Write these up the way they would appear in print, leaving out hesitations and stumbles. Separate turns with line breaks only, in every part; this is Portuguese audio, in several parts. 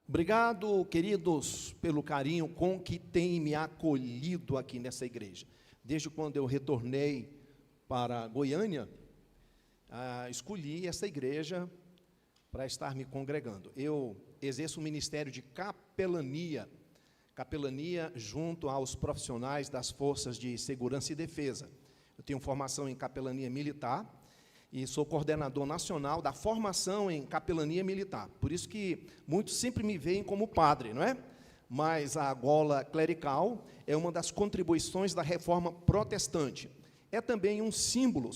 Obrigado, queridos, pelo carinho com que tem me acolhido aqui nessa igreja. Desde quando eu retornei para Goiânia, escolhi essa igreja para estar me congregando. Eu exerço o ministério de capelania junto aos profissionais das forças de segurança e defesa. Eu tenho formação em capelania militar e sou coordenador nacional da formação em capelania militar. Por isso que muitos sempre me veem como padre, não é? Mas a gola clerical é uma das contribuições da reforma protestante. É também um símbolo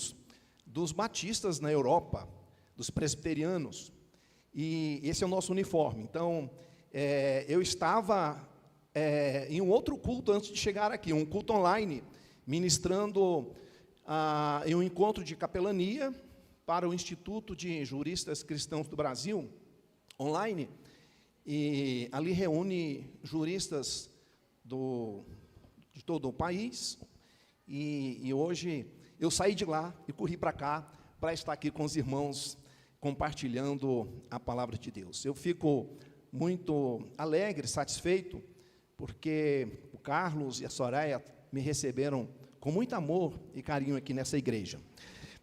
dos batistas na Europa, dos presbiterianos. E esse é o nosso uniforme. Então, eu estava em um outro culto antes de chegar aqui, um culto online, ministrando em um encontro de capelania para o Instituto de Juristas Cristãos do Brasil, online, e ali reúne juristas de todo o país, e hoje eu saí de lá e corri para cá, para estar aqui com os irmãos, compartilhando a palavra de Deus. Eu fico muito alegre, satisfeito, porque o Carlos e a Soraya me receberam com muito amor e carinho aqui nessa igreja.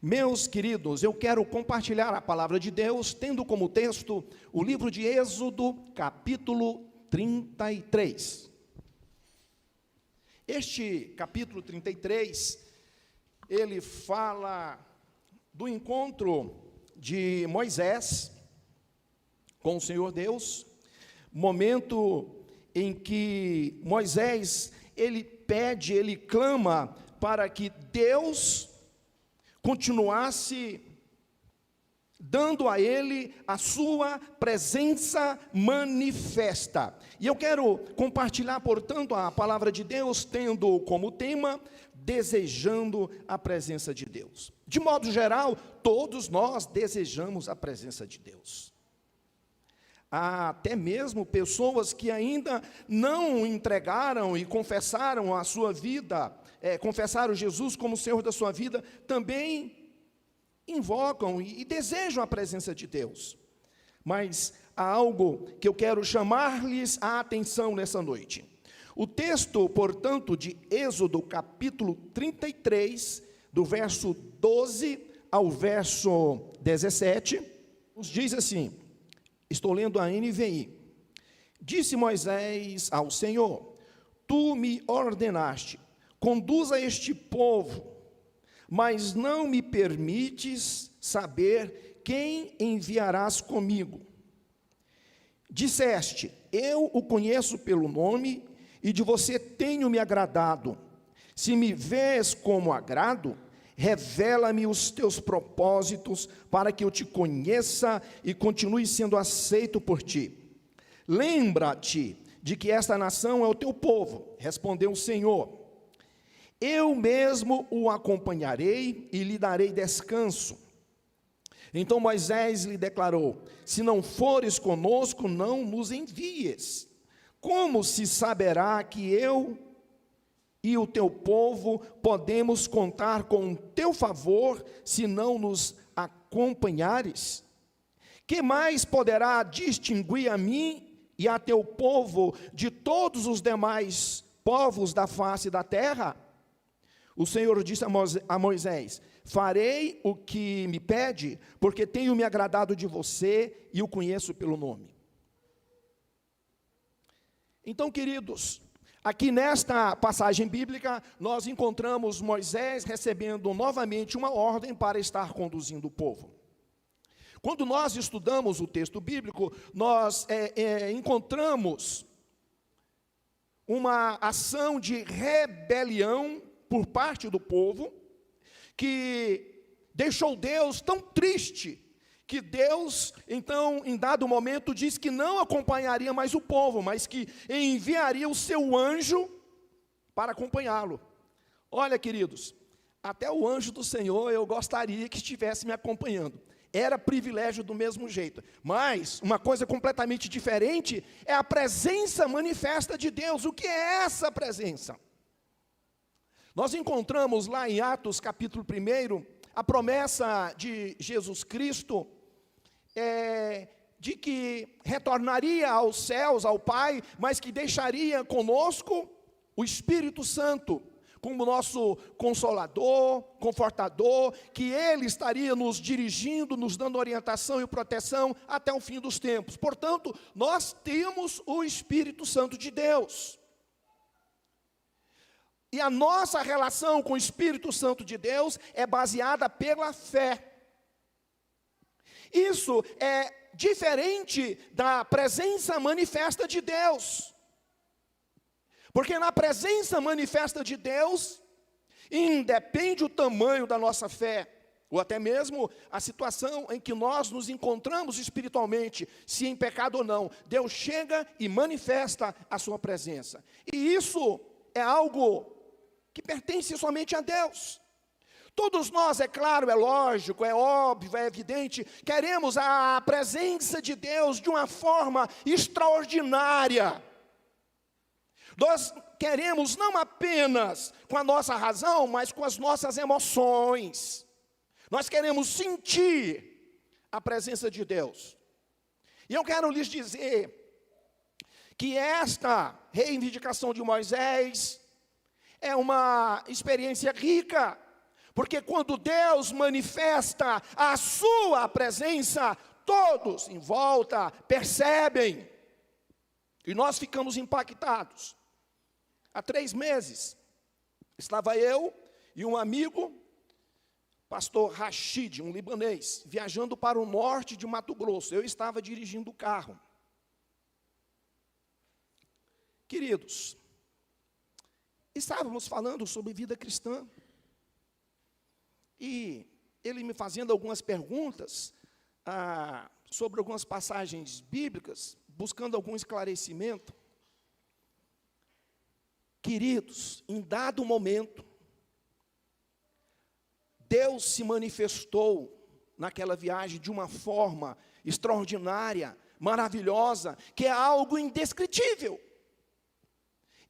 Meus queridos, eu quero compartilhar a palavra de Deus, tendo como texto o livro de Êxodo, capítulo 33. Este capítulo 33, ele fala do encontro de Moisés com o Senhor Deus, momento em que Moisés, ele pede, ele clama para que Deus continuasse dando a ele a sua presença manifesta. E eu quero compartilhar, portanto, a palavra de Deus, tendo como tema, desejando a presença de Deus. De modo geral, todos nós desejamos a presença de Deus. Há até mesmo pessoas que ainda não entregaram e confessaram a sua vida, confessaram Jesus como Senhor da sua vida, também invocam e desejam a presença de Deus. Mas há algo que eu quero chamar-lhes a atenção nessa noite. O texto, portanto, de Êxodo, capítulo 33, do verso 12 ao verso 17, nos diz assim, estou lendo a NVI. Disse Moisés ao Senhor, tu me ordenaste, conduza este povo, mas não me permites saber quem enviarás comigo. Disseste, eu o conheço pelo nome, e de você tenho me agradado. Se me vês como agrado, revela-me os teus propósitos, para que eu te conheça e continue sendo aceito por ti. Lembra-te de que esta nação é o teu povo, respondeu o Senhor. Eu mesmo o acompanharei e lhe darei descanso. Então Moisés lhe declarou, se não fores conosco, não nos envies. Como se saberá que eu e o teu povo podemos contar com o teu favor, se não nos acompanhares? Que mais poderá distinguir a mim e a teu povo de todos os demais povos da face da terra? O Senhor disse a Moisés, farei o que me pede, porque tenho me agradado de você e o conheço pelo nome. Então, queridos, aqui nesta passagem bíblica, nós encontramos Moisés recebendo novamente uma ordem para estar conduzindo o povo. Quando nós estudamos o texto bíblico, nós encontramos uma ação de rebelião por parte do povo, que deixou Deus tão triste, que Deus, então, em dado momento, diz que não acompanharia mais o povo, mas que enviaria o seu anjo para acompanhá-lo. Olha, queridos, até o anjo do Senhor eu gostaria que estivesse me acompanhando. Era privilégio do mesmo jeito. Mas uma coisa completamente diferente é a presença manifesta de Deus. O que é essa presença? Nós encontramos lá em Atos capítulo 1, a promessa de Jesus Cristo, de que retornaria aos céus, ao Pai, mas que deixaria conosco o Espírito Santo, como nosso consolador, confortador, que Ele estaria nos dirigindo, nos dando orientação e proteção até o fim dos tempos. Portanto, nós temos o Espírito Santo de Deus. E a nossa relação com o Espírito Santo de Deus é baseada pela fé. Isso é diferente da presença manifesta de Deus. Porque na presença manifesta de Deus, independe o tamanho da nossa fé, ou até mesmo a situação em que nós nos encontramos espiritualmente, se em pecado ou não, Deus chega e manifesta a sua presença. E isso é algo que pertence somente a Deus. Todos nós, é claro, é lógico, é óbvio, é evidente, queremos a presença de Deus de uma forma extraordinária. Nós queremos não apenas com a nossa razão, mas com as nossas emoções. Nós queremos sentir a presença de Deus. E eu quero lhes dizer que esta reivindicação de Moisés é uma experiência rica, porque quando Deus manifesta a sua presença, todos em volta percebem, e nós ficamos impactados. Há 3 meses, estava eu e um amigo, pastor Rashid, um libanês, viajando para o norte de Mato Grosso. Eu estava dirigindo o carro. Queridos, estávamos falando sobre vida cristã. E ele me fazendo algumas perguntas sobre algumas passagens bíblicas, buscando algum esclarecimento. Queridos, em dado momento, Deus se manifestou naquela viagem de uma forma extraordinária, maravilhosa, que é algo indescritível.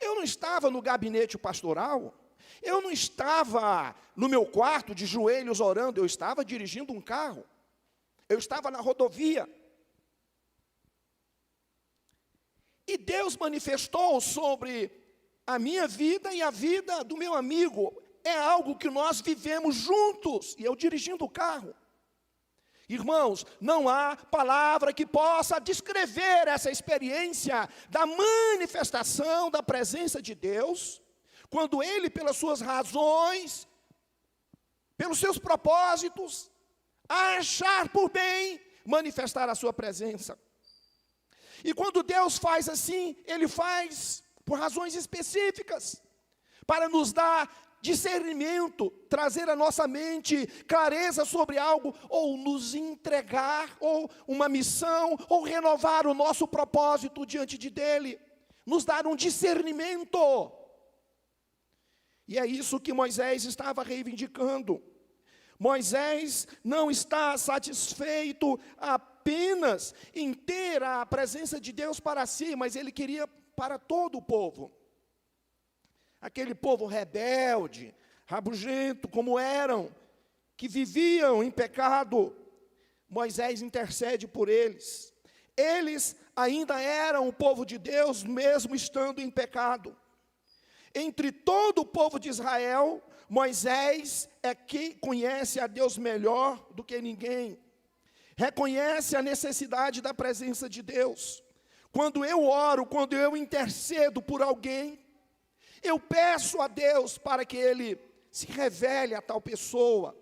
Eu não estava no gabinete pastoral, eu não estava no meu quarto de joelhos orando, eu estava dirigindo um carro, eu estava na rodovia. E Deus manifestou sobre a minha vida e a vida do meu amigo. É algo que nós vivemos juntos, e eu dirigindo o carro. Irmãos, não há palavra que possa descrever essa experiência da manifestação da presença de Deus, quando Ele, pelas suas razões, pelos seus propósitos, achar por bem manifestar a sua presença. E quando Deus faz assim, Ele faz por razões específicas, para nos dar discernimento, trazer à nossa mente clareza sobre algo, ou nos entregar, ou uma missão, ou renovar o nosso propósito diante dEle, nos dar um discernimento. E é isso que Moisés estava reivindicando. Moisés não está satisfeito apenas em ter a presença de Deus para si, mas ele queria para todo o povo. Aquele povo rebelde, rabugento, como eram, que viviam em pecado, Moisés intercede por eles. Eles ainda eram o povo de Deus, mesmo estando em pecado. Entre todo o povo de Israel, Moisés é quem conhece a Deus melhor do que ninguém. Reconhece a necessidade da presença de Deus. Quando eu oro, quando eu intercedo por alguém, eu peço a Deus para que Ele se revele a tal pessoa.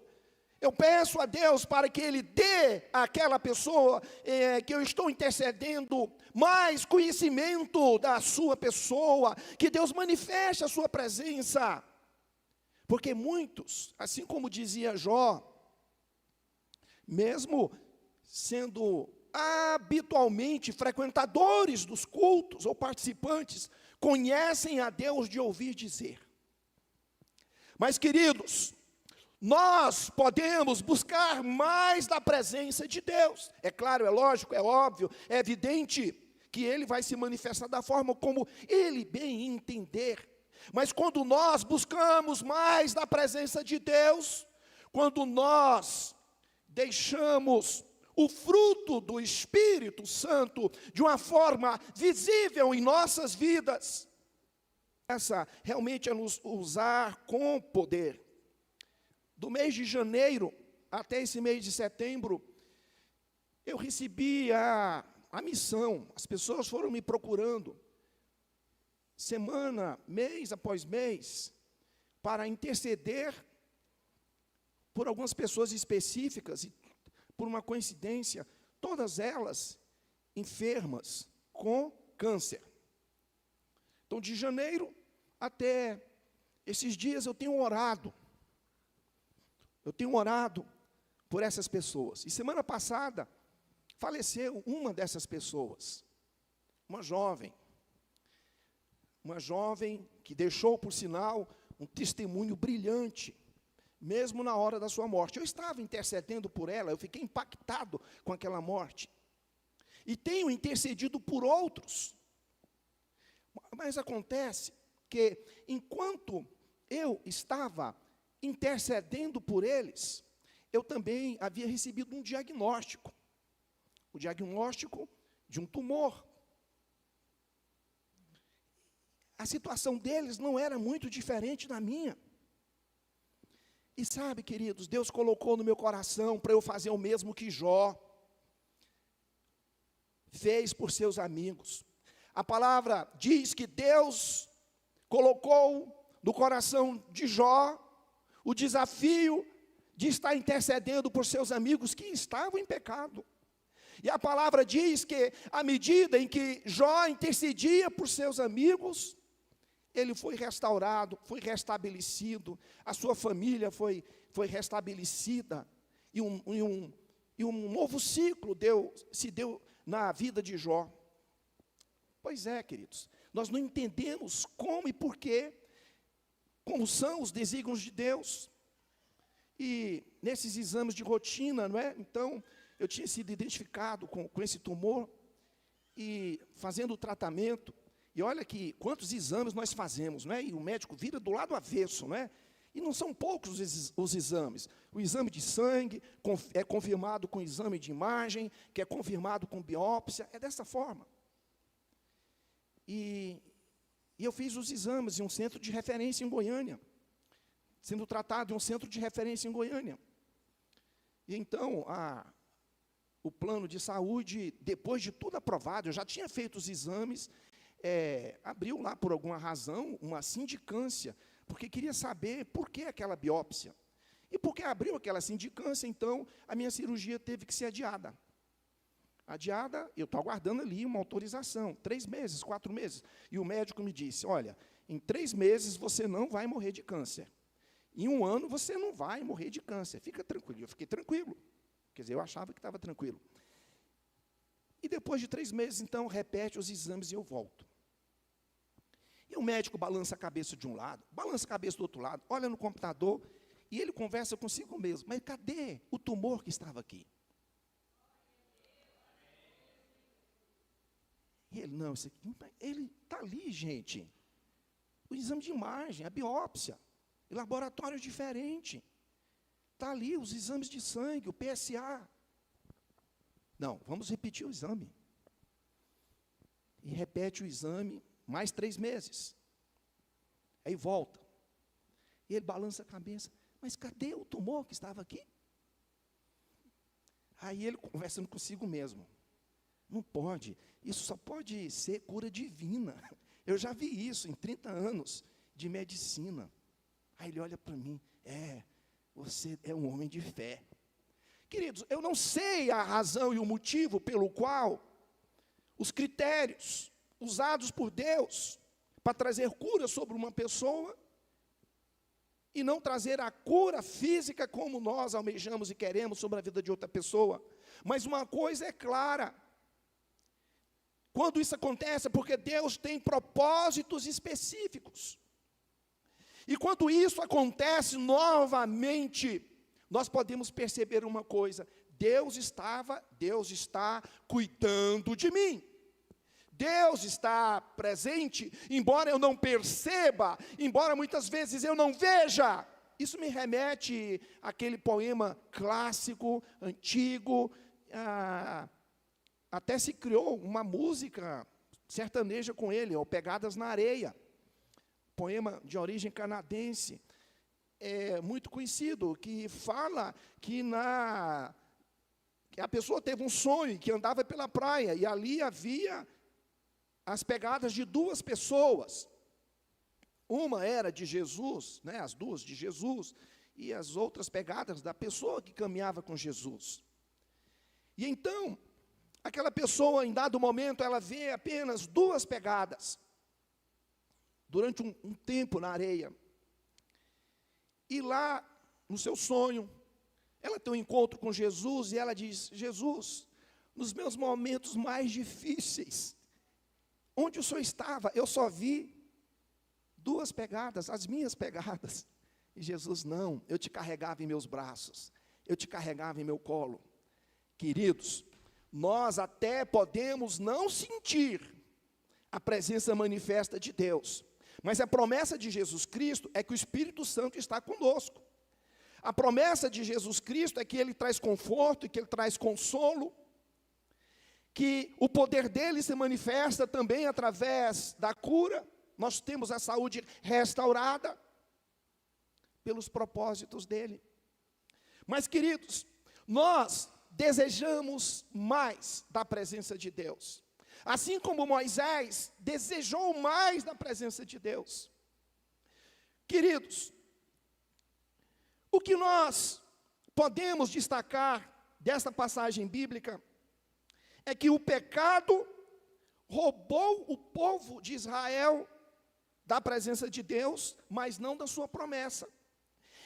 Eu peço a Deus para que Ele dê àquela pessoa que eu estou intercedendo mais conhecimento da sua pessoa, que Deus manifeste a sua presença. Porque muitos, assim como dizia Jó, mesmo sendo habitualmente frequentadores dos cultos ou participantes, conhecem a Deus de ouvir dizer. Mas, queridos, nós podemos buscar mais da presença de Deus. É claro, é lógico, é óbvio, é evidente que Ele vai se manifestar da forma como Ele bem entender. Mas quando nós buscamos mais da presença de Deus, quando nós deixamos o fruto do Espírito Santo de uma forma visível em nossas vidas. Essa realmente é nos usar com poder. Do mês de janeiro até esse mês de setembro, eu recebi a missão, as pessoas foram me procurando, semana, mês após mês, para interceder por algumas pessoas específicas, e por uma coincidência, todas elas enfermas com câncer. Então, de janeiro até esses dias, eu tenho orado por essas pessoas. E semana passada, faleceu uma dessas pessoas, uma jovem que deixou, por sinal, um testemunho brilhante, mesmo na hora da sua morte. Eu estava intercedendo por ela, eu fiquei impactado com aquela morte. E tenho intercedido por outros. Mas acontece que, enquanto eu estava intercedendo por eles, eu também havia recebido um diagnóstico. O diagnóstico de um tumor. A situação deles não era muito diferente da minha. E sabe, queridos, Deus colocou no meu coração para eu fazer o mesmo que Jó fez por seus amigos. A palavra diz que Deus colocou no coração de Jó o desafio de estar intercedendo por seus amigos que estavam em pecado. E a palavra diz que, à medida em que Jó intercedia por seus amigos, ele foi restaurado, foi restabelecido, a sua família foi restabelecida, e um novo ciclo se deu na vida de Jó. Pois é, queridos, nós não entendemos como e porquê, como são os desígnios de Deus. E nesses exames de rotina, não é? Então, eu tinha sido identificado com esse tumor, e fazendo o tratamento, e olha que quantos exames nós fazemos, não é? E o médico vira do lado avesso, não é? E não são poucos os exames. O exame de sangue é confirmado com exame de imagem, que é confirmado com biópsia, é dessa forma. E eu fiz os exames em um centro de referência em Goiânia, sendo tratado em um centro de referência em Goiânia. E então, o plano de saúde, depois de tudo aprovado, eu já tinha feito os exames, abriu lá, por alguma razão, uma sindicância, porque queria saber por que aquela biópsia. E porque abriu aquela sindicância, então, a minha cirurgia teve que ser adiada. Adiada, eu estou aguardando ali uma autorização, 3 meses, 4 meses. E o médico me disse, olha, em 3 meses você não vai morrer de câncer. Em 1 ano você não vai morrer de câncer, fica tranquilo. Eu fiquei tranquilo. Quer dizer, eu achava que estava tranquilo. E depois de 3 meses, então, repete os exames e eu volto. E o médico balança a cabeça de um lado, balança a cabeça do outro lado, olha no computador, e ele conversa consigo mesmo. Mas cadê o tumor que estava aqui? E ele, não, isso aqui, ele está ali, gente. O exame de imagem, a biópsia, o laboratório diferente. Está ali os exames de sangue, o PSA. Não, vamos repetir o exame. E repete o exame, mais 3 meses. Aí volta. E ele balança a cabeça. Mas cadê o tumor que estava aqui? Aí ele conversando consigo mesmo. Não pode, isso só pode ser cura divina. Eu já vi isso em 30 anos de medicina. Aí ele olha para mim, você é um homem de fé. Queridos, eu não sei a razão e o motivo pelo qual os critérios usados por Deus para trazer cura sobre uma pessoa e não trazer a cura física como nós almejamos e queremos sobre a vida de outra pessoa. Mas uma coisa é clara, quando isso acontece é porque Deus tem propósitos específicos. E quando isso acontece novamente, nós podemos perceber uma coisa: Deus está cuidando de mim. Deus está presente, embora eu não perceba, embora muitas vezes eu não veja. Isso me remete àquele poema clássico, antigo, até se criou uma música sertaneja com ele, Pegadas na Areia, poema de origem canadense, muito conhecido, que fala que a pessoa teve um sonho, que andava pela praia, e ali havia as pegadas de duas pessoas. Uma era de Jesus, né, as duas de Jesus, e as outras pegadas da pessoa que caminhava com Jesus. E então, aquela pessoa, em dado momento, ela vê apenas duas pegadas, durante um tempo na areia. E lá, no seu sonho, ela tem um encontro com Jesus, e ela diz: Jesus, nos meus momentos mais difíceis, onde o Senhor estava, eu só vi duas pegadas, as minhas pegadas. E Jesus: não, eu te carregava em meus braços, eu te carregava em meu colo. Queridos, nós até podemos não sentir a presença manifesta de Deus, mas a promessa de Jesus Cristo é que o Espírito Santo está conosco. A promessa de Jesus Cristo é que Ele traz conforto, e que Ele traz consolo, que o poder dEle se manifesta também através da cura. Nós temos a saúde restaurada pelos propósitos dEle. Mas, queridos, nós desejamos mais da presença de Deus. Assim como Moisés desejou mais da presença de Deus. Queridos, o que nós podemos destacar desta passagem bíblica é que o pecado roubou o povo de Israel da presença de Deus, mas não da sua promessa.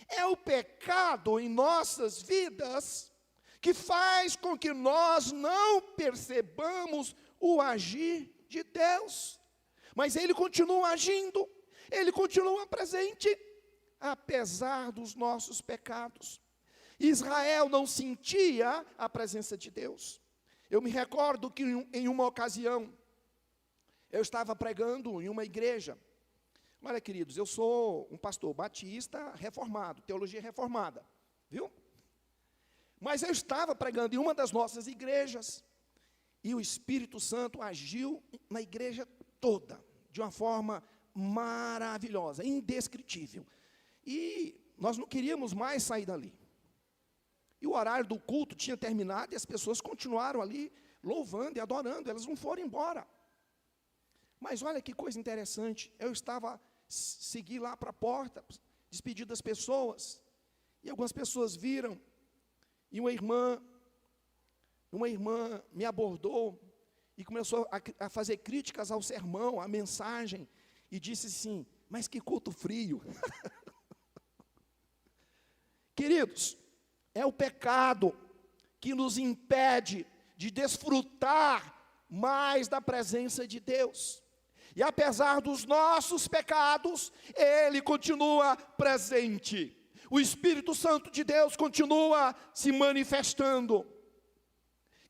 É o pecado em nossas vidas que faz com que nós não percebamos o agir de Deus. Mas Ele continua agindo, Ele continua presente, apesar dos nossos pecados. Israel não sentia a presença de Deus. Eu me recordo que em uma ocasião, eu estava pregando em uma igreja. Olha, queridos, eu sou um pastor batista reformado, teologia reformada, viu? Mas eu estava pregando em uma das nossas igrejas, e o Espírito Santo agiu na igreja toda, de uma forma maravilhosa, indescritível. E nós não queríamos mais sair dali. E o horário do culto tinha terminado, e as pessoas continuaram ali, louvando e adorando, elas não foram embora. Mas olha que coisa interessante, eu segui lá para a porta, despedi das pessoas, e algumas pessoas viram, e uma irmã me abordou e começou a fazer críticas ao sermão, à mensagem, e disse assim: mas que culto frio. Queridos, é o pecado que nos impede de desfrutar mais da presença de Deus. E apesar dos nossos pecados, Ele continua presente. O Espírito Santo de Deus continua se manifestando.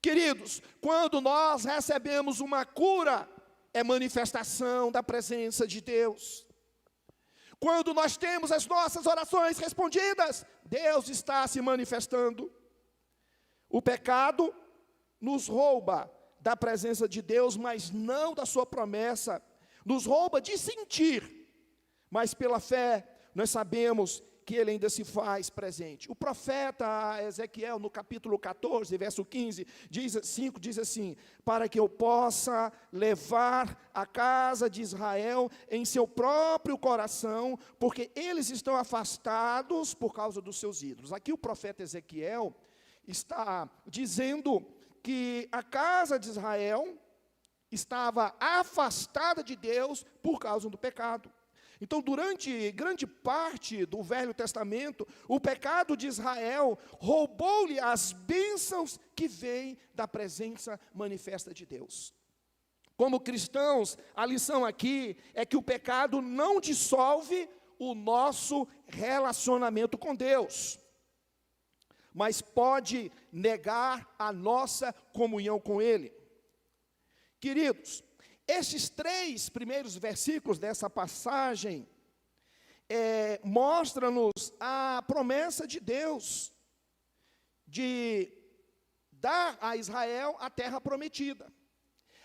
Queridos, quando nós recebemos uma cura, é manifestação da presença de Deus. Quando nós temos as nossas orações respondidas, Deus está se manifestando. O pecado nos rouba da presença de Deus, mas não da sua promessa. Nos rouba de sentir, mas pela fé nós sabemos que Ele ainda se faz presente. O profeta Ezequiel, no capítulo 14, verso 15, diz assim: para que eu possa levar a casa de Israel em seu próprio coração, porque eles estão afastados por causa dos seus ídolos. Aqui o profeta Ezequiel está dizendo que a casa de Israel estava afastada de Deus por causa do pecado. Então, durante grande parte do Velho Testamento, o pecado de Israel roubou-lhe as bênçãos que vêm da presença manifesta de Deus. Como cristãos, a lição aqui é que o pecado não dissolve o nosso relacionamento com Deus, mas pode negar a nossa comunhão com Ele. Queridos, estes 3 primeiros versículos dessa passagem mostram-nos a promessa de Deus de dar a Israel a terra prometida.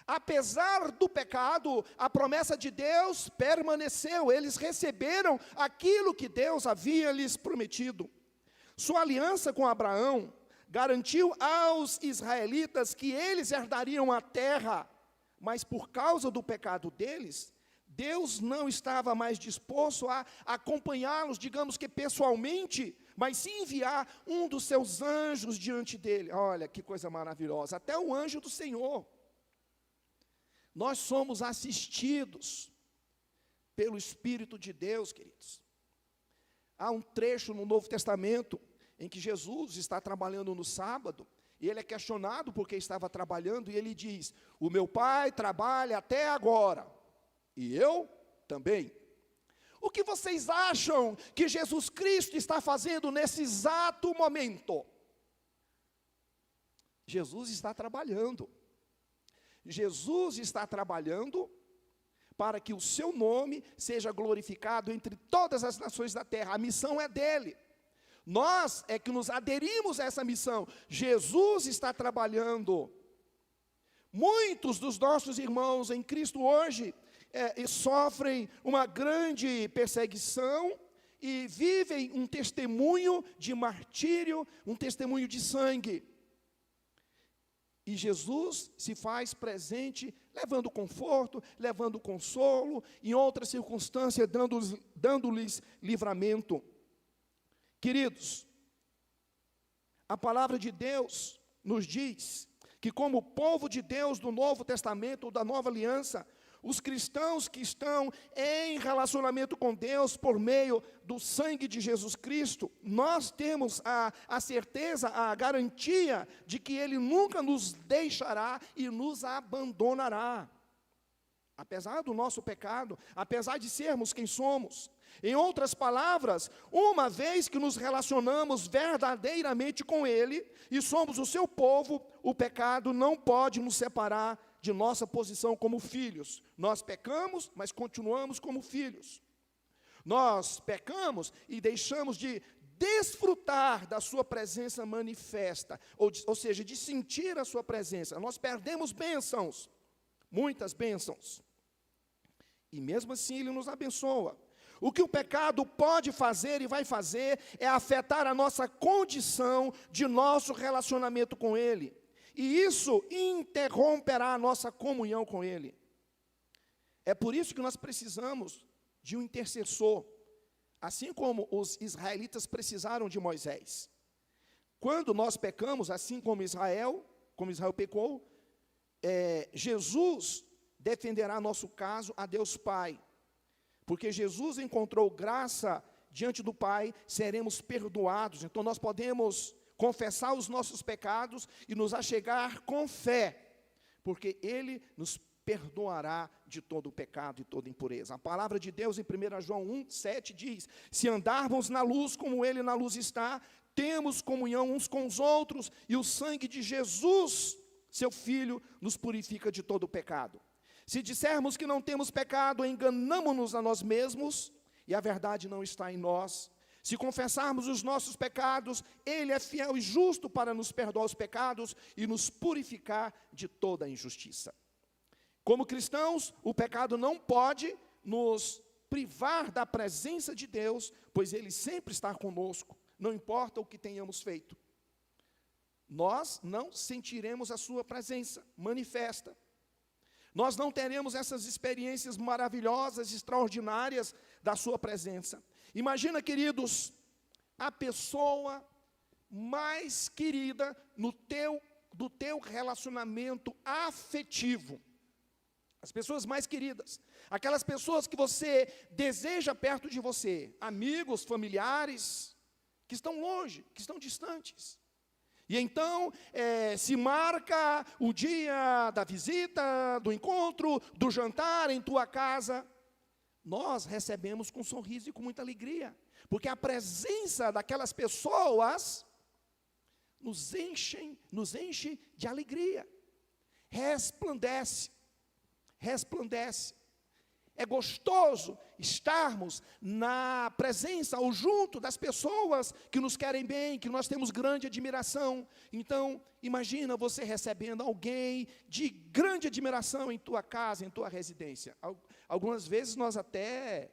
Apesar do pecado, a promessa de Deus permaneceu, eles receberam aquilo que Deus havia lhes prometido. Sua aliança com Abraão garantiu aos israelitas que eles herdariam a terra, mas por causa do pecado deles, Deus não estava mais disposto a acompanhá-los, digamos que pessoalmente, mas sim enviar um dos seus anjos diante dele. Olha que coisa maravilhosa, até o anjo do Senhor. Nós somos assistidos pelo Espírito de Deus, queridos. Há um trecho no Novo Testamento em que Jesus está trabalhando no sábado, e ele é questionado porque estava trabalhando, e ele diz: o meu Pai trabalha até agora, e eu também. O que vocês acham que Jesus Cristo está fazendo nesse exato momento? Jesus está trabalhando. Jesus está trabalhando para que o seu nome seja glorificado entre todas as nações da terra. A missão é dele. Nós é que nos aderimos a essa missão. Jesus está trabalhando. Muitos dos nossos irmãos em Cristo hoje sofrem uma grande perseguição e vivem um testemunho de martírio, um testemunho de sangue. E Jesus se faz presente, levando conforto, levando consolo, em outras circunstâncias, dando-lhes livramento. Queridos, a palavra de Deus nos diz que, como povo de Deus do Novo Testamento, da Nova Aliança, os cristãos que estão em relacionamento com Deus por meio do sangue de Jesus Cristo, nós temos a certeza, a garantia de que Ele nunca nos deixará e nos abandonará. Apesar do nosso pecado, apesar de sermos quem somos. Em outras palavras, uma vez que nos relacionamos verdadeiramente com Ele e somos o seu povo, o pecado não pode nos separar de nossa posição como filhos. Nós pecamos, mas continuamos como filhos. Nós pecamos e deixamos de desfrutar da sua presença manifesta, ou seja, de sentir a sua presença. Nós perdemos bênçãos, muitas bênçãos. E mesmo assim Ele nos abençoa. O que o pecado pode fazer e vai fazer é afetar a nossa condição de nosso relacionamento com Ele. E isso interromperá a nossa comunhão com Ele. É por isso que nós precisamos de um intercessor, assim como os israelitas precisaram de Moisés. Quando nós pecamos, assim como Israel pecou, Jesus defenderá nosso caso a Deus Pai. Porque Jesus encontrou graça diante do Pai, seremos perdoados. Então nós podemos confessar os nossos pecados e nos achegar com fé, porque Ele nos perdoará de todo o pecado e toda impureza. A palavra de Deus em 1 João 1:7 diz: se andarmos na luz como Ele na luz está, temos comunhão uns com os outros, e o sangue de Jesus, seu Filho, nos purifica de todo o pecado. Se dissermos que não temos pecado, enganamo-nos a nós mesmos, e a verdade não está em nós. Se confessarmos os nossos pecados, Ele é fiel e justo para nos perdoar os pecados e nos purificar de toda a injustiça. Como cristãos, o pecado não pode nos privar da presença de Deus, pois Ele sempre está conosco, não importa o que tenhamos feito. Nós não sentiremos a sua presença manifesta. Nós não teremos essas experiências maravilhosas, extraordinárias da sua presença. Imagina, queridos, a pessoa mais querida do teu relacionamento afetivo. As pessoas mais queridas, aquelas pessoas que você deseja perto de você, amigos, familiares, que estão longe, que estão distantes. E então, se marca o dia da visita, do encontro, do jantar em tua casa. Nós recebemos com sorriso e com muita alegria, porque a presença daquelas pessoas nos enche de alegria. Resplandece. é gostoso estarmos na presença ou junto das pessoas que nos querem bem, que nós temos grande admiração. Então, imagina você recebendo alguém de grande admiração em tua casa, em tua residência. Algumas vezes nós até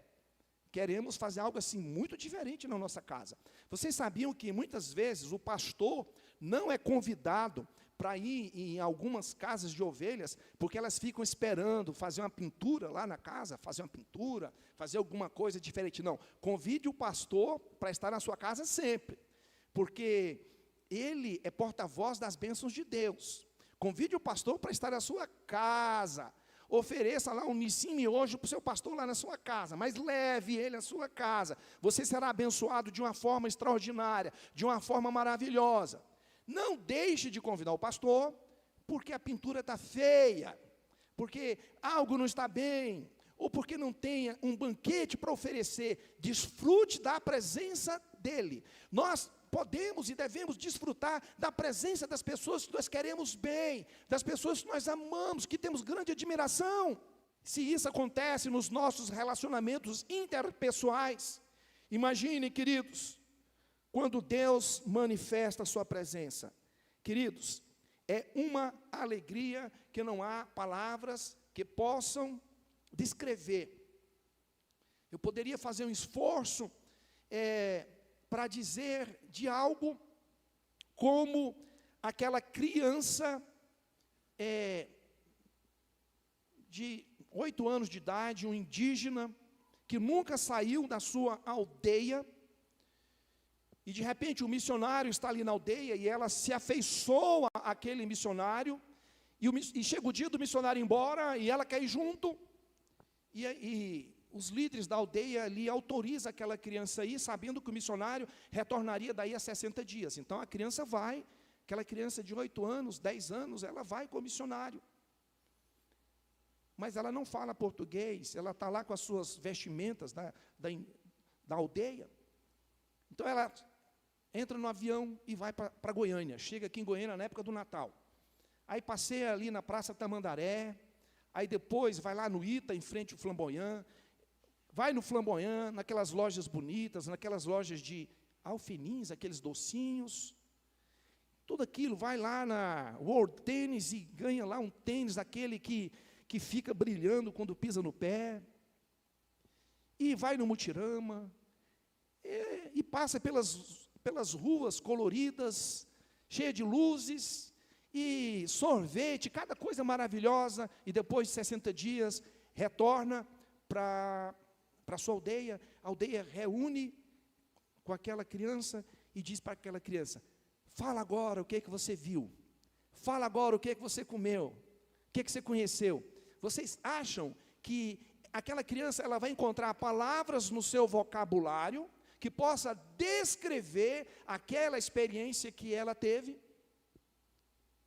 queremos fazer algo assim muito diferente na nossa casa. Vocês sabiam que muitas vezes o pastor não é convidado para ir em algumas casas de ovelhas, porque elas ficam esperando fazer uma pintura lá na casa, fazer alguma coisa diferente. Não, convide o pastor para estar na sua casa sempre, porque ele é porta-voz das bênçãos de Deus. Convide o pastor para estar na sua casa, ofereça lá um nissim miojo para o seu pastor lá na sua casa, mas leve ele à sua casa, você será abençoado de uma forma extraordinária, de uma forma maravilhosa. Não deixe de convidar o pastor, porque a pintura está feia, porque algo não está bem, ou porque não tenha um banquete para oferecer. Desfrute da presença dele. Nós podemos e devemos desfrutar da presença das pessoas que nós queremos bem, das pessoas que nós amamos, que temos grande admiração. Se isso acontece nos nossos relacionamentos interpessoais, imagine, queridos, quando Deus manifesta a sua presença. Queridos, é uma alegria que não há palavras que possam descrever. Eu poderia fazer um esforço para dizer de algo como aquela criança de 8 anos de idade, um indígena, que nunca saiu da sua aldeia, e de repente o missionário está ali na aldeia, e ela se afeiçoa àquele missionário, e chega o dia do missionário ir embora, e ela quer ir junto, e os líderes da aldeia ali autorizam aquela criança a ir, sabendo que o missionário retornaria daí a 60 dias. Então a criança vai, aquela criança de 8 anos, 10 anos, ela vai com o missionário. Mas ela não fala português, ela está lá com as suas vestimentas da aldeia. Então ela entra no avião e vai para Goiânia, chega aqui em Goiânia na época do Natal. Aí passeia ali na Praça Tamandaré, aí depois vai lá no Ita, em frente ao Flamboyant, vai no Flamboyant, naquelas lojas bonitas, naquelas lojas de alfenins, aqueles docinhos, tudo aquilo, vai lá na World Tennis e ganha lá um tênis daquele que fica brilhando quando pisa no pé, e vai no Mutirama, e passa pelas ruas coloridas, cheias de luzes, e sorvete, cada coisa maravilhosa, e depois de 60 dias, retorna para a sua aldeia, a aldeia reúne com aquela criança, e diz para aquela criança, fala agora o que você viu, fala agora o que você comeu, o que você conheceu. Vocês acham que aquela criança ela vai encontrar palavras no seu vocabulário, que possa descrever aquela experiência que ela teve?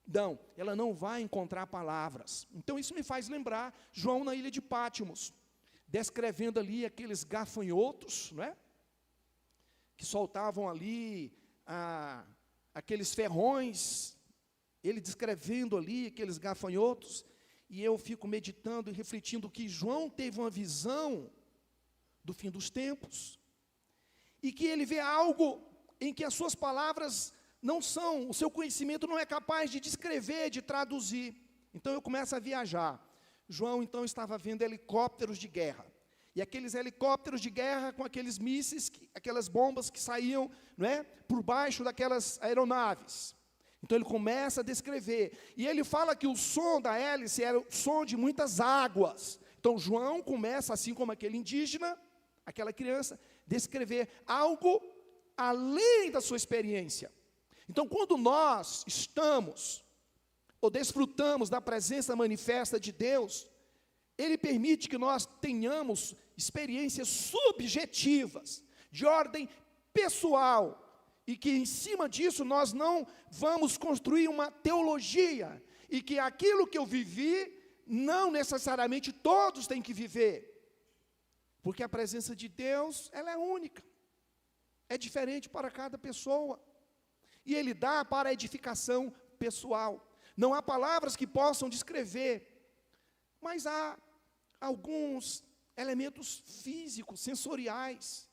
Não, ela não vai encontrar palavras. Então isso me faz lembrar João na ilha de Pátimos, descrevendo ali aqueles gafanhotos, não é? Que soltavam ali aqueles ferrões, ele descrevendo ali aqueles gafanhotos, e eu fico meditando e refletindo que João teve uma visão do fim dos tempos, e que ele vê algo em que as suas palavras não são, o seu conhecimento não é capaz de descrever, de traduzir. Então eu começo a viajar. João então estava vendo helicópteros de guerra, e aqueles helicópteros de guerra com aqueles mísseis, aquelas bombas que saíam, não é, por baixo daquelas aeronaves. Então ele começa a descrever, e ele fala que o som da hélice era o som de muitas águas. Então João começa, assim como aquele indígena, aquela criança, descrever algo além da sua experiência. Então quando nós estamos, ou desfrutamos da presença manifesta de Deus, Ele permite que nós tenhamos experiências subjetivas, de ordem pessoal, e que em cima disso nós não vamos construir uma teologia, e que aquilo que eu vivi, não necessariamente todos têm que viver, porque a presença de Deus, ela é única, é diferente para cada pessoa, e Ele dá para a edificação pessoal. Não há palavras que possam descrever, mas há alguns elementos físicos, sensoriais,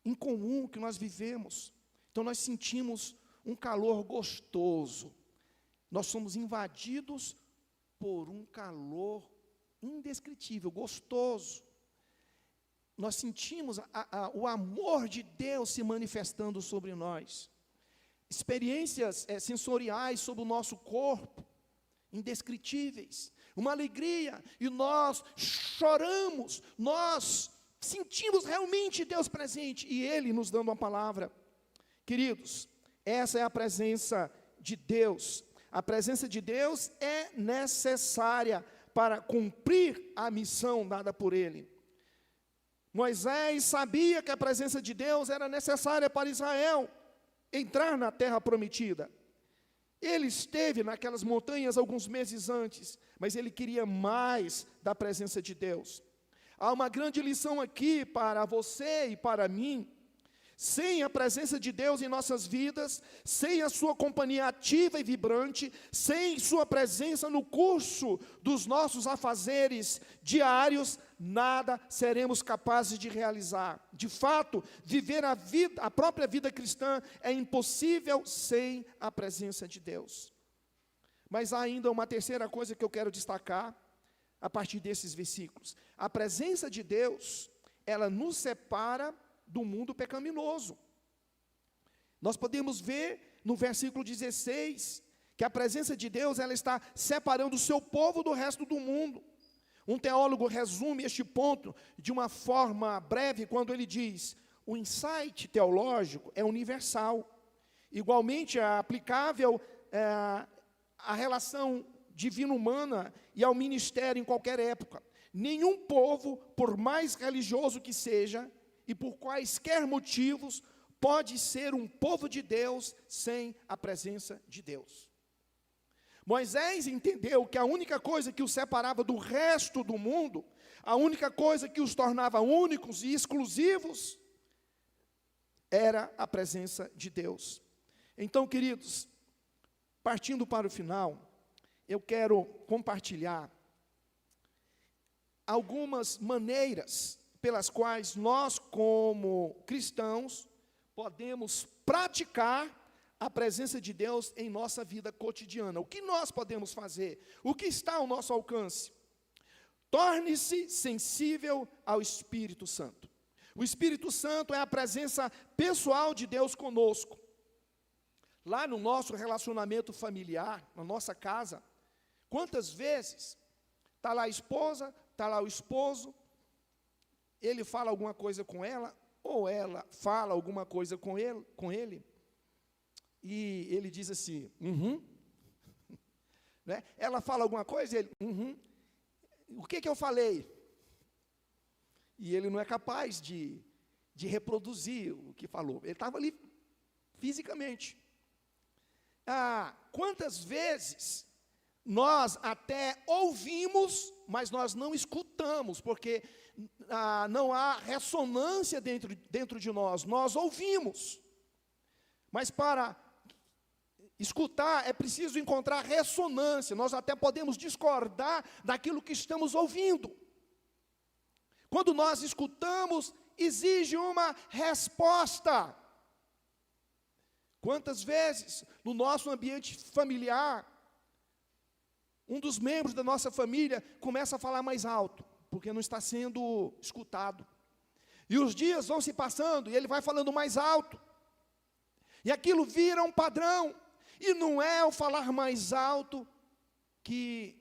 em comum que nós vivemos. Então nós sentimos um calor gostoso. Nós somos invadidos por um calor indescritível, gostoso. Nós sentimos o amor de Deus se manifestando sobre nós. Experiências sensoriais sobre o nosso corpo, indescritíveis. Uma alegria, e nós choramos, nós sentimos realmente Deus presente, e Ele nos dando uma palavra. Queridos, essa é a presença de Deus. A presença de Deus é necessária para cumprir a missão dada por Ele. Moisés sabia que a presença de Deus era necessária para Israel entrar na terra prometida. Ele esteve naquelas montanhas alguns meses antes, mas ele queria mais da presença de Deus. Há uma grande lição aqui para você e para mim. Sem a presença de Deus em nossas vidas, sem a sua companhia ativa e vibrante, sem sua presença no curso dos nossos afazeres diários, nada seremos capazes de realizar. De fato, viver a própria vida cristã é impossível sem a presença de Deus. Mas há ainda uma terceira coisa que eu quero destacar a partir desses versículos. A presença de Deus, ela nos separa do mundo pecaminoso. Nós podemos ver no versículo 16, que a presença de Deus, ela está separando o seu povo do resto do mundo. Um teólogo resume este ponto de uma forma breve, quando ele diz: o insight teológico é universal, igualmente é aplicável à relação divino-humana e ao ministério em qualquer época. Nenhum povo, por mais religioso que seja, e por quaisquer motivos, pode ser um povo de Deus sem a presença de Deus. Moisés entendeu que a única coisa que os separava do resto do mundo, a única coisa que os tornava únicos e exclusivos, era a presença de Deus. Então, queridos, partindo para o final, eu quero compartilhar algumas maneiras pelas quais nós, como cristãos, podemos praticar a presença de Deus em nossa vida cotidiana. O que nós podemos fazer? O que está ao nosso alcance? Torne-se sensível ao Espírito Santo. O Espírito Santo é a presença pessoal de Deus conosco. Lá no nosso relacionamento familiar, na nossa casa, quantas vezes está lá a esposa, está lá o esposo, ele fala alguma coisa com ela, ou ela fala alguma coisa com ele, e ele diz assim, né? Ela fala alguma coisa, ele, o que eu falei? E ele não é capaz de reproduzir o que falou, ele estava ali fisicamente. Quantas vezes nós até ouvimos, mas nós não escutamos, porque não há ressonância dentro de nós. Nós ouvimos, mas para escutar é preciso encontrar ressonância. Nós até podemos discordar daquilo que estamos ouvindo. Quando nós escutamos, exige uma resposta. Quantas vezes no nosso ambiente familiar, um dos membros da nossa família começa a falar mais alto, porque não está sendo escutado. E os dias vão se passando, e ele vai falando mais alto. E aquilo vira um padrão. E não é o falar mais alto que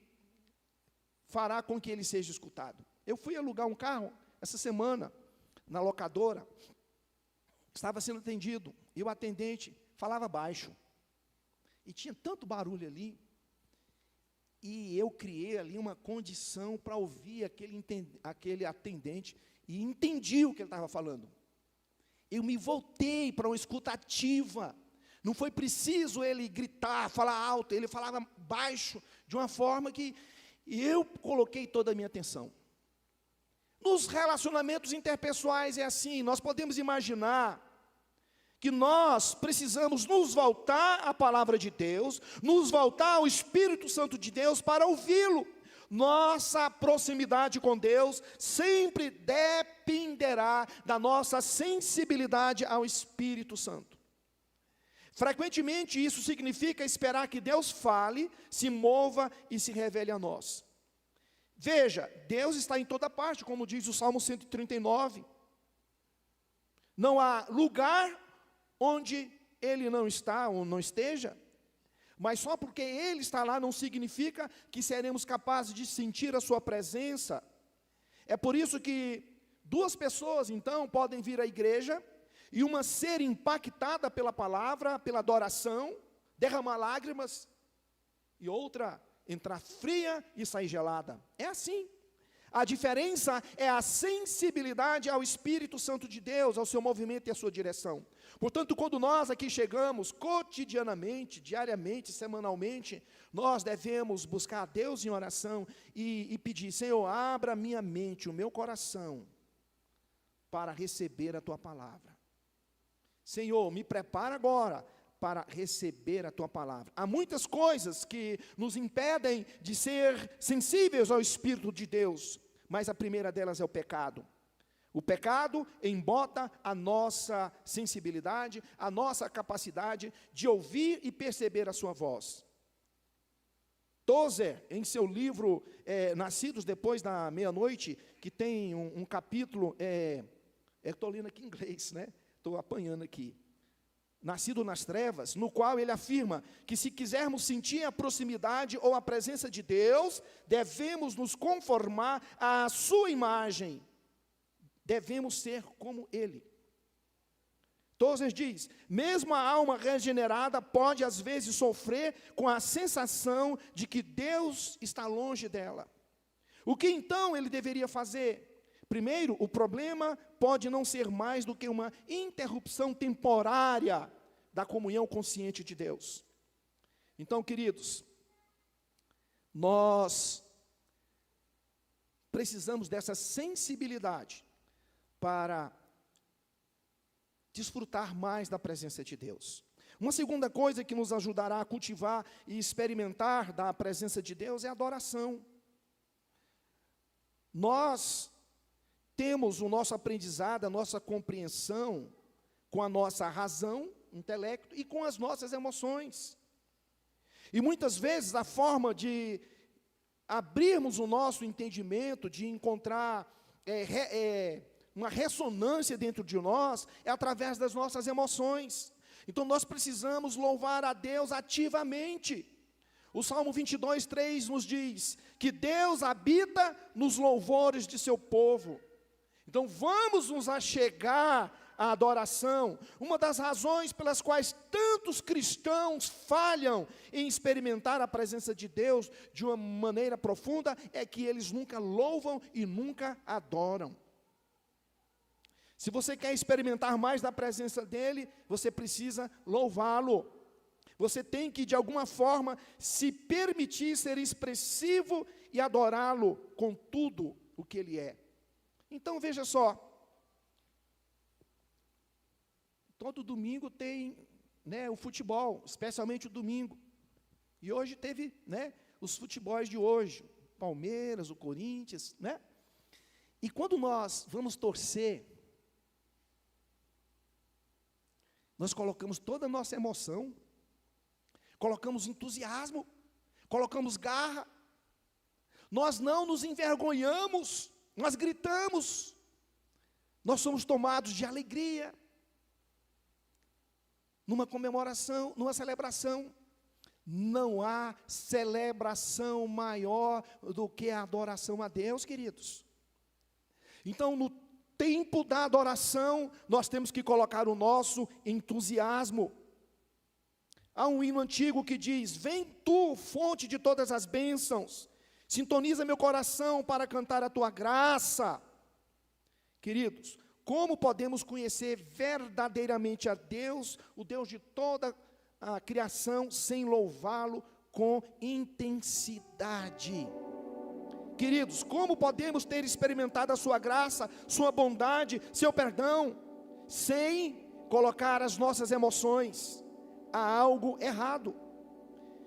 fará com que ele seja escutado. Eu fui alugar um carro essa semana, na locadora. Estava sendo atendido, e o atendente falava baixo. E tinha tanto barulho ali. E eu criei ali uma condição para ouvir aquele atendente, e entendi o que ele estava falando. Eu me voltei para uma escuta ativa. Não foi preciso ele gritar, falar alto, ele falava baixo, de uma forma que eu coloquei toda a minha atenção. Nos relacionamentos interpessoais é assim, nós podemos imaginar que nós precisamos nos voltar à palavra de Deus, nos voltar ao Espírito Santo de Deus para ouvi-lo, Nossa proximidade com Deus sempre dependerá da nossa sensibilidade ao Espírito Santo. Frequentemente isso significa esperar que Deus fale, se mova e se revele a nós. Veja, Deus está em toda parte, como diz o Salmo 139. Não há lugar onde Ele não está ou não esteja. Mas só porque Ele está lá não significa que seremos capazes de sentir a sua presença. É por isso que duas pessoas, então, podem vir à igreja e uma ser impactada pela palavra, pela adoração, derramar lágrimas, e outra entrar fria e sair gelada. É assim. A diferença é a sensibilidade ao Espírito Santo de Deus, ao seu movimento e à sua direção. Portanto, quando nós aqui chegamos, cotidianamente, diariamente, semanalmente, nós devemos buscar a Deus em oração e pedir: Senhor, abra minha mente, o meu coração, para receber a Tua palavra. Senhor, me prepara agora para receber a Tua palavra. Há muitas coisas que nos impedem de ser sensíveis ao Espírito de Deus, mas a primeira delas é o pecado. O pecado embota a nossa sensibilidade, a nossa capacidade de ouvir e perceber a sua voz. Tozer, em seu livro Nascidos Depois da Meia-Noite, que tem um capítulo, estou lendo aqui em inglês, né? Estou apanhando aqui. Nascido nas trevas, no qual ele afirma que se quisermos sentir a proximidade ou a presença de Deus, devemos nos conformar à sua imagem, devemos ser como Ele. Tozer diz: mesmo a alma regenerada pode às vezes sofrer com a sensação de que Deus está longe dela. O que então ele deveria fazer? Primeiro, o problema pode não ser mais do que uma interrupção temporária da comunhão consciente de Deus. Então, queridos, nós precisamos dessa sensibilidade para desfrutar mais da presença de Deus. Uma segunda coisa que nos ajudará a cultivar e experimentar da presença de Deus é a adoração. Nós temos o nosso aprendizado, a nossa compreensão com a nossa razão, intelecto e com as nossas emoções. E muitas vezes a forma de abrirmos o nosso entendimento, de encontrar uma ressonância dentro de nós, é através das nossas emoções. Então nós precisamos louvar a Deus ativamente. O Salmo 22:3 nos diz que Deus habita nos louvores de seu povo. Então vamos nos achegar à adoração. Uma das razões pelas quais tantos cristãos falham em experimentar a presença de Deus de uma maneira profunda é que eles nunca louvam e nunca adoram. Se você quer experimentar mais da presença dEle, você precisa louvá-lo. Você tem que, de alguma forma, se permitir ser expressivo e adorá-lo com tudo o que Ele é. Então, veja só. Todo domingo tem, o futebol, especialmente o domingo. E hoje teve, os futebols de hoje. Palmeiras, o Corinthians, E quando nós vamos torcer, nós colocamos toda a nossa emoção, colocamos entusiasmo, colocamos garra, nós não nos envergonhamos, nós gritamos, nós somos tomados de alegria, numa comemoração, numa celebração. Não há celebração maior do que a adoração a Deus, queridos. Então, no tempo da adoração, nós temos que colocar o nosso entusiasmo. Há um hino antigo que diz: vem tu, fonte de todas as bênçãos, sintoniza meu coração para cantar a tua graça. Queridos, como podemos conhecer verdadeiramente a Deus, o Deus de toda a criação, sem louvá-lo com intensidade? Queridos, como podemos ter experimentado a sua graça, sua bondade, seu perdão, sem colocar as nossas emoções? Há algo errado.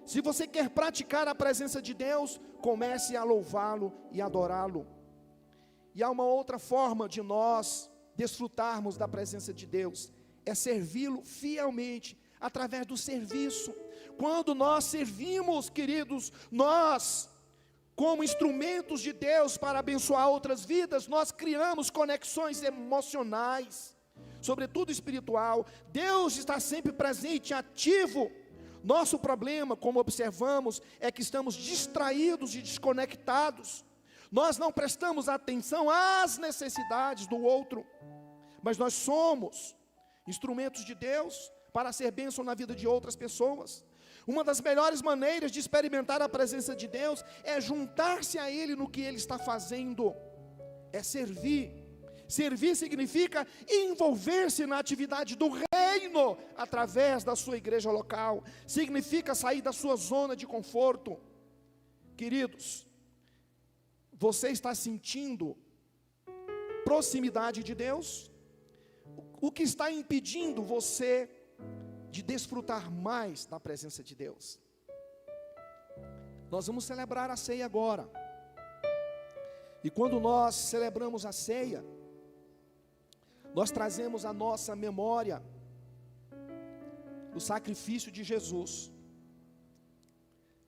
Se você quer praticar a presença de Deus, comece a louvá-lo e adorá-lo. E há uma outra forma de nós desfrutarmos da presença de Deus, é servi-lo fielmente, através do serviço. Quando nós servimos, queridos, nós, como instrumentos de Deus para abençoar outras vidas, nós criamos conexões emocionais, sobretudo espiritual. Deus está sempre presente, ativo. Nosso problema, como observamos, é que estamos distraídos e desconectados. Nós não prestamos atenção às necessidades do outro, mas nós somos instrumentos de Deus para ser bênção na vida de outras pessoas. Uma das melhores maneiras de experimentar a presença de Deus é juntar-se a Ele no que Ele está fazendo, é servir. Servir significa envolver-se na atividade do reino, através da sua igreja local, significa sair da sua zona de conforto. Queridos, você está sentindo proximidade de Deus? O que está impedindo você de desfrutar mais da presença de Deus? Nós vamos celebrar a ceia agora. E quando nós celebramos a ceia, nós trazemos à nossa memória o sacrifício de Jesus.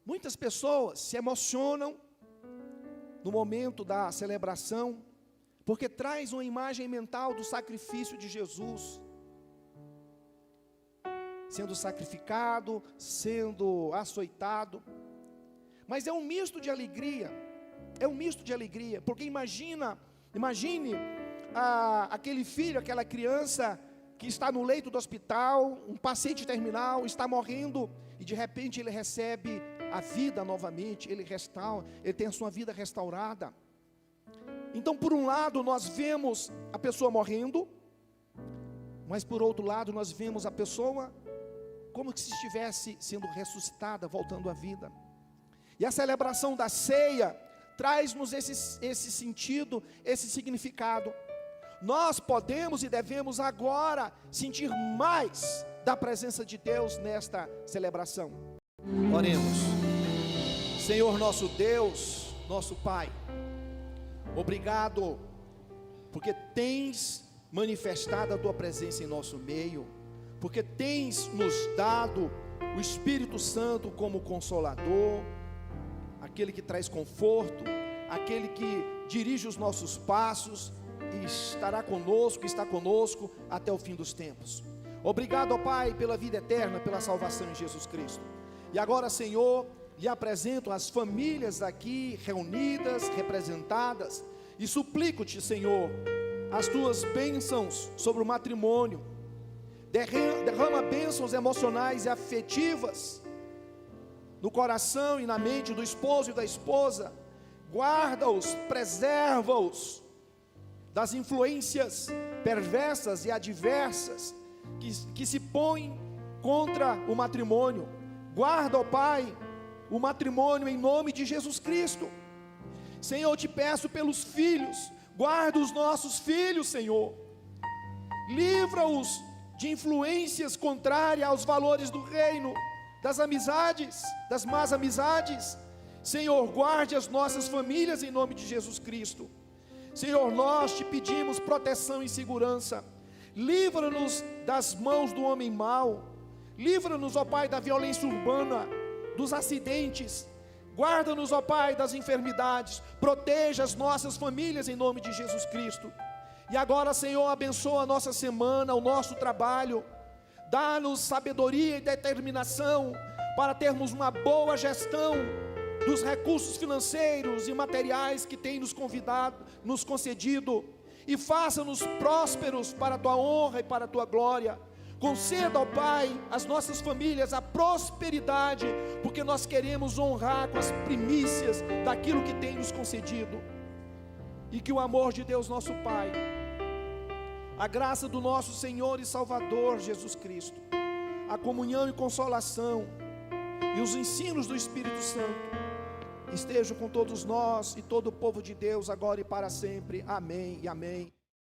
Muitas pessoas se emocionam no momento da celebração, porque traz uma imagem mental do sacrifício de Jesus, sendo sacrificado, sendo açoitado. Mas é um misto de alegria, porque imagine aquele filho, aquela criança que está no leito do hospital, um paciente terminal, está morrendo, e de repente ele recebe a vida novamente, ele tem a sua vida restaurada. Então, por um lado, nós vemos a pessoa morrendo, mas por outro lado, nós vemos a pessoa como se estivesse sendo ressuscitada, voltando à vida. E a celebração da ceia traz-nos esse sentido, esse significado. Nós podemos e devemos agora sentir mais da presença de Deus nesta celebração. Oremos. Senhor nosso Deus, nosso Pai, obrigado, porque tens manifestado a Tua presença em nosso meio, porque tens nos dado o Espírito Santo como Consolador, aquele que traz conforto, aquele que dirige os nossos passos, e está conosco até o fim dos tempos. Obrigado, ó Pai, pela vida eterna, pela salvação em Jesus Cristo. E agora, Senhor, lhe apresento as famílias aqui reunidas, representadas, e suplico-te, Senhor, as tuas bênçãos sobre o matrimônio. Derrama bênçãos emocionais e afetivas no coração e na mente do esposo e da esposa. Guarda-os, preserva-os das influências perversas e adversas que se põem contra o matrimônio. Guarda, ó Pai, o matrimônio em nome de Jesus Cristo. Senhor, eu te peço pelos filhos, guarda os nossos filhos, Senhor, livra-os de influências contrárias aos valores do reino, das amizades, das más amizades. Senhor, guarde as nossas famílias em nome de Jesus Cristo. Senhor, nós te pedimos proteção e segurança. Livra-nos das mãos do homem mau. Livra-nos, ó Pai, da violência urbana, dos acidentes. Guarda-nos, ó Pai, das enfermidades. Proteja as nossas famílias em nome de Jesus Cristo. E agora, Senhor, abençoa a nossa semana, o nosso trabalho. Dá-nos sabedoria e determinação para termos uma boa gestão dos recursos financeiros e materiais que tem nos concedido, e faça-nos prósperos para a tua honra e para a tua glória. Conceda, ó Pai, às nossas famílias a prosperidade, porque nós queremos honrar com as primícias daquilo que tem nos concedido. E que o amor de Deus nosso Pai, a graça do nosso Senhor e Salvador Jesus Cristo, a comunhão e consolação e os ensinos do Espírito Santo estejam com todos nós e todo o povo de Deus, agora e para sempre. Amém e amém.